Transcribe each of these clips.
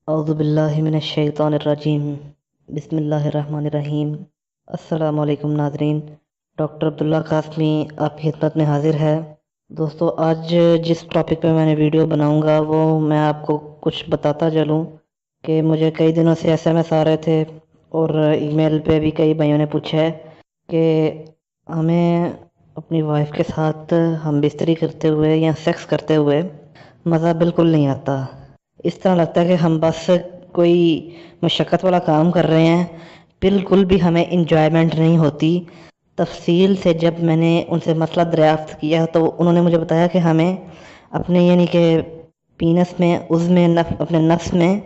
औज़ु बिल्लाहि मिनश शैतानिर रजीम बिस्मिल्लाहिर्रहमानिर्रहीम। अस्सलामु अलैकुम नाज़रीन, डॉक्टर अब्दुल्ला कासमी आपकी खिदमत में हाजिर है। दोस्तों, आज जिस टॉपिक पे मैंने वीडियो बनाऊंगा वो मैं आपको कुछ बताता चलूं कि मुझे कई दिनों से एसएमएस आ रहे थे और ईमेल पे भी कई भाइयों ने पूछा है कि हमें अपनी वाइफ के साथ हम बिस्तरी करते हुए या सेक्स करते हुए मज़ा बिल्कुल नहीं आता। इस तरह लगता है कि हम बस कोई मशक्क़त वाला काम कर रहे हैं, बिल्कुल भी हमें इंजॉयमेंट नहीं होती। तफसील से जब मैंने उनसे मसला दरियाफ्त किया तो उन्होंने मुझे बताया कि हमें अपने यानी कि पीनस में उसमें अपने नफ्स में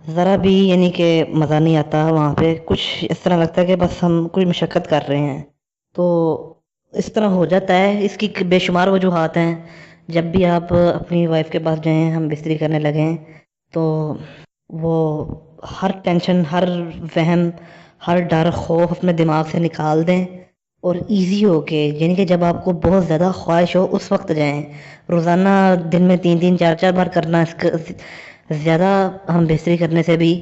ज़रा भी यानी कि मज़ा नहीं आता। वहाँ पे कुछ इस तरह लगता है कि बस हम कोई मशक्क़त कर रहे हैं। तो इस तरह हो जाता है। इसकी बेशुमार वजूहात हैं। जब भी आप अपनी वाइफ के पास जाएं, हम बिस्तरी करने लगें, तो वो हर टेंशन, हर वहम, हर डर खौफ अपने दिमाग से निकाल दें और इजी हो के, यानी कि जब आपको बहुत ज़्यादा ख्वाहिश हो उस वक्त जाएं। रोज़ाना दिन में 3-3 4-4 बार करना, इसका ज़्यादा हम बिस्तरी करने से भी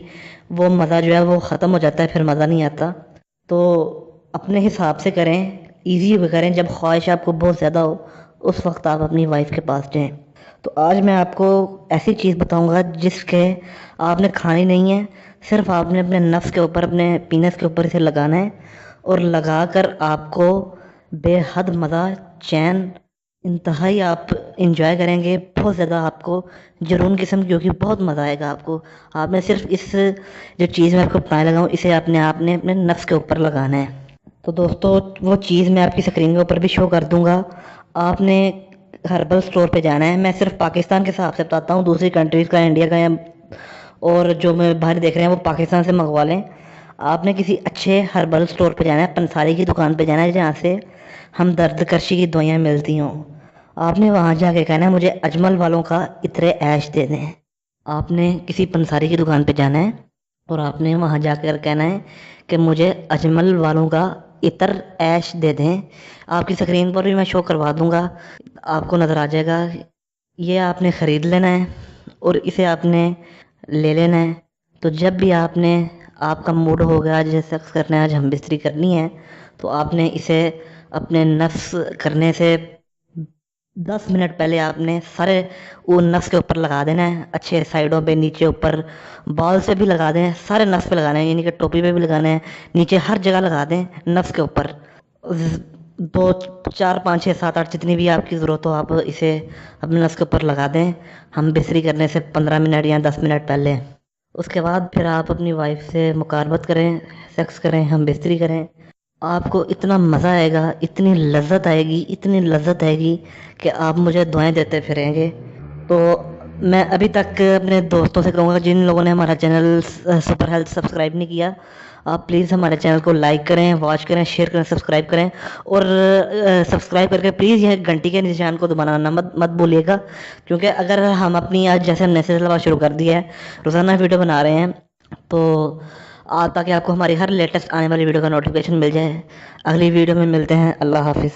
वो मज़ा जो है वो ख़त्म हो जाता है, फिर मज़ा नहीं आता। तो अपने हिसाब से करें, इजी करें। जब ख्वाहिश आपको बहुत ज़्यादा हो उस वक्त आप अपनी वाइफ के पास जाएं। तो आज मैं आपको ऐसी चीज़ बताऊंगा जिसके आपने खानी नहीं है, सिर्फ आपने अपने नफ्स के ऊपर, अपने पीनस के ऊपर इसे लगाना है और लगाकर आपको बेहद मज़ा, चैन, इंतहाई आप इंजॉय करेंगे। बहुत ज़्यादा आपको जुनून किस्म की होगी, बहुत मज़ा आएगा आपको। आपने सिर्फ इस जो चीज़ मैं आपको बताने लगा हूँ इसे आपने अपने नफ्स के ऊपर लगाना है। तो दोस्तों, वो चीज़ मैं आपकी स्क्रीन के ऊपर भी शो कर दूंगा। आपने हर्बल स्टोर पे जाना है। मैं सिर्फ पाकिस्तान के हिसाब से बताता हूँ, दूसरी कंट्रीज़ का, इंडिया का, या और जो मैं बाहर देख रहे हैं वो पाकिस्तान से मंगवा लें। आपने किसी अच्छे हर्बल स्टोर पे जाना है, पंसारी की दुकान पे जाना है जहाँ से हम दर्द कशी की दवाइयाँ मिलती हों। आपने वहाँ जाके कहना है मुझे अजमल वालों का इत्र ऐश दे दें। आपने किसी पंसारी की दुकान पे जाना है और आपने वहाँ जाकर कहना है कि मुझे अजमल वालों का इतर ऐश दे दें। आपकी स्क्रीन पर भी मैं शो करवा दूंगा, आपको नज़र आ जाएगा। ये आपने ख़रीद लेना है और इसे आपने ले लेना है। तो जब भी आपका मूड होगा आज सेक्स करना है, आज हम बिस्तरी करनी है, तो आपने इसे अपने नफ्स करने से 10 मिनट पहले आपने सारे वो नफ्स के ऊपर लगा देना है। अच्छे साइडों पे, नीचे, ऊपर, बाल से भी लगा दें, सारे नफ्स पे लगाना है, यानी कि टोपी पे भी लगाना है, नीचे हर जगह लगा दें नफ्स के ऊपर। 2 4 5 6 7 8 जितनी भी आपकी ज़रूरत हो आप इसे अपने नफ्स के ऊपर लगा दें, हम बिस्तरी करने से 15 मिनट या 10 मिनट पहले। उसके बाद फिर आप अपनी वाइफ से मुकारबत करें, सेक्स करें, हम बिस्तरी करें। आपको इतना मज़ा आएगा, इतनी लज्जत आएगी, इतनी लज्जत आएगी कि आप मुझे दुआएं देते फिरेंगे। तो मैं अभी तक अपने दोस्तों से कहूँगा, जिन लोगों ने हमारा चैनल सुपर हेल्थ सब्सक्राइब नहीं किया, आप प्लीज़ हमारे चैनल को लाइक करें, वॉच करें, शेयर करें, सब्सक्राइब करें। और सब्सक्राइब करके प्लीज़ यह घंटी के निशान को दबाना मत भूलिएगा, क्योंकि अगर हम अपनी आज जैसे हमने सिलसिला शुरू कर दिया है, रोज़ाना वीडियो बना रहे हैं, तो ताकि आपको हमारी हर लेटेस्ट आने वाली वीडियो का नोटिफिकेशन मिल जाए। अगली वीडियो में मिलते हैं। अल्लाह हाफिज़।